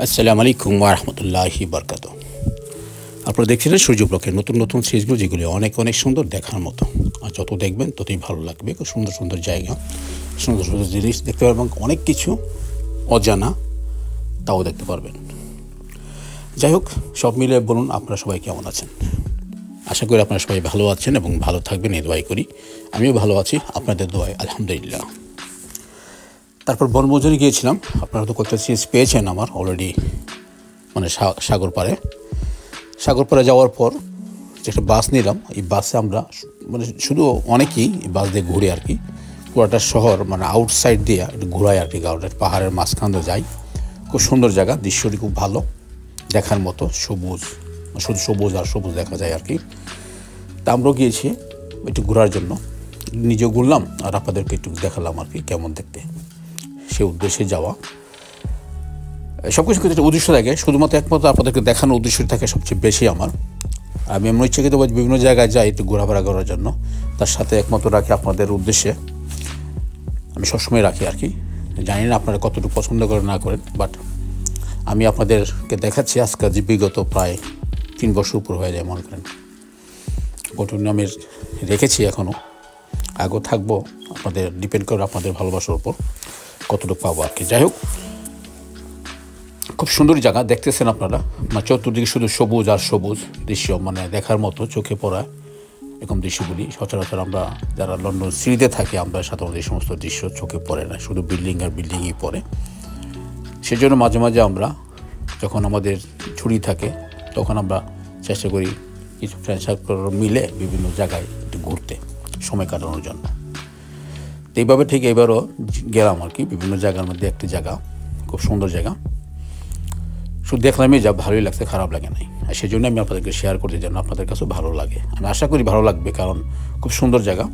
আসসালামু আলাইকুম ওয়া রাহমাতুল্লাহি বারাকাতুহু। আপনারা দেখছিলেন সূর্যব্লকের নতুন নতুন সিরিজগুলো, যেগুলি অনেক অনেক সুন্দর দেখার মতো। আর যত দেখবেন ততই ভালো লাগবে। খুব সুন্দর সুন্দর জায়গা, সুন্দর সুন্দর জিনিস দেখতে পারবেন, অনেক কিছু অজানা তাও দেখতে পারবেন। যাই হোক, সব মিলে বলুন আপনারা সবাই কেমন আছেন। আশা করি আপনারা সবাই ভালো আছেন এবং ভালো থাকবেন, এই দোয়াই করি। আমিও ভালো আছি আপনাদের দোয়ায়, আলহামদুলিল্লাহ। তারপর বনভোজনে গিয়েছিলাম। আপনারা তো কয়েকটা সিরিজ পেয়েছেন আমার অলরেডি, মানে সাগর পাড়ে যাওয়ার পর যে একটা বাস নিলাম। এই বাসে আমরা মানে শুধু অনেকেই এই বাস দিয়ে ঘুরে আর কি, পুরোটা শহর মানে আউটসাইড দিয়ে একটু ঘোরায় আর কি। কারণ পাহাড়ের মাঝখান দিয়ে যাই, খুব সুন্দর জায়গা, দৃশ্যটি খুব ভালো দেখার মতো, সবুজ, শুধু সবুজ আর সবুজ দেখা যায় আর কি। তা আমরাও গিয়েছি একটু ঘোরার জন্য, নিজেও ঘুরলাম আর আপনাদেরকে একটু দেখালাম আর কি কেমন দেখতে, সে উদ্দেশ্যে যাওয়া। সব কিছু কিন্তু একটা উদ্দেশ্য থাকে, শুধুমাত্র একমাত্র আপনাদেরকে দেখানোর উদ্দেশ্য থাকে সবচেয়ে বেশি আমার। আমি এমন ইচ্ছাকৃত বিভিন্ন জায়গায় যাই একটু ঘোরাফেরা করার জন্য, তার সাথে একমাত্র রাখি আপনাদের উদ্দেশ্যে। আমি সবসময় রাখি আর কি। জানি না আপনারা কতটুকু পছন্দ করেন না করেন, বাট আমি আপনাদেরকে দেখাচ্ছি আজকে যে বিগত প্রায় 3 বছর উপর হয়ে যায় মনে করেন। কন্টিনিউ আমি রেখেছি, এখনও আগেও থাকবো। আপনাদের ডিপেন্ড করে আপনাদের ভালোবাসার উপর কতটুকু পাবো আর কি। যাই হোক, খুব সুন্দর জায়গা দেখতেছেন আপনারা, মানে চতুর্দিকে শুধু সবুজ আর সবুজ দৃশ্য, মানে দেখার মতো, চোখে পড়া এরকম দৃশ্যগুলি সচরাচর আমরা যারা লন্ডন সিটিতে থাকি আমরা সাধারণত এই সমস্ত দৃশ্য চোখে পড়ে না, শুধু বিল্ডিং আর বিল্ডিংই পড়ে। সেজন্য মাঝে মাঝে আমরা যখন আমাদের ছুটি থাকে তখন আমরা চেষ্টা করি কিছু ফ্রেন্ড সার্কেল মিলে বিভিন্ন জায়গায় একটু ঘুরতে, সময় কাটানোর জন্য। তো এইভাবে ঠিক এবারও গেলাম আর কি বিভিন্ন জায়গার মধ্যে একটি জায়গা, খুব সুন্দর জায়গা। শুধু দেখলামই যা ভালোই লাগছে, খারাপ লাগে নাই। আর সেই জন্য আমি আপনাদেরকে শেয়ার করতে যেন আপনাদের কাছেও ভালো লাগে। আমি আশা করি ভালো লাগবে, কারণ খুব সুন্দর জায়গা।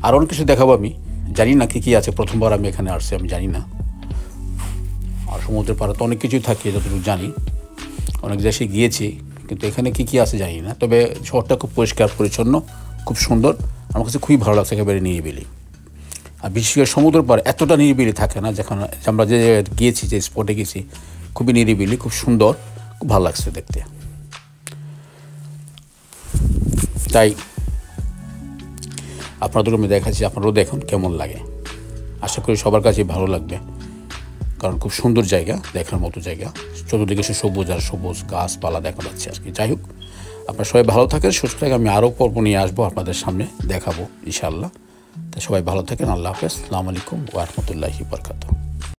আর অনেক কিছু দেখাবো, আমি জানি না কী আছে, প্রথমবার আমি এখানে আসছি, আমি জানি না। আর সমুদ্রের পাড়ে তো অনেক কিছুই থাকে যতটুকু জানি, অনেক দেশে গিয়েছি, কিন্তু এখানে কী আছে জানি না। তবে শহরটা খুব পরিষ্কার পরিচ্ছন্ন, খুব সুন্দর, আমার কাছে খুবই ভালো লাগছে, একেবারে নিরিবিলি। আর বিশেষ করে সমুদ্রের পাড়ে এতটা নিরিবিলি থাকে না, যেখানে আমরা যে গিয়েছি, যে স্পটে গেছি, খুবই নিরিবিলি, খুব সুন্দর, খুব ভালো লাগছে দেখতে। তাই আপনাদেরও আমি দেখাচ্ছি, আপনারাও দেখুন কেমন লাগে। আশা করি সবার কাছেই ভালো লাগবে, কারণ খুব সুন্দর জায়গা, দেখার মতো জায়গা। চতুর্দিকে সে সবুজ আর সবুজ গাছপালা দেখা যাচ্ছে আর কি। যাই হোক, আপনারা সবাই ভালো থাকেন, সুস্থ থাকেন। আমি আরও পর্ব নিয়ে আসবো আপনাদের সামনে, দেখাবো ইনশাআল্লাহ। তাই সবাই ভালো থাকেন। আল্লাহ হাফেজ। আসসালামু আলাইকুম ওয়া রাহমাতুল্লাহি ওয়া বারাকাতুহু।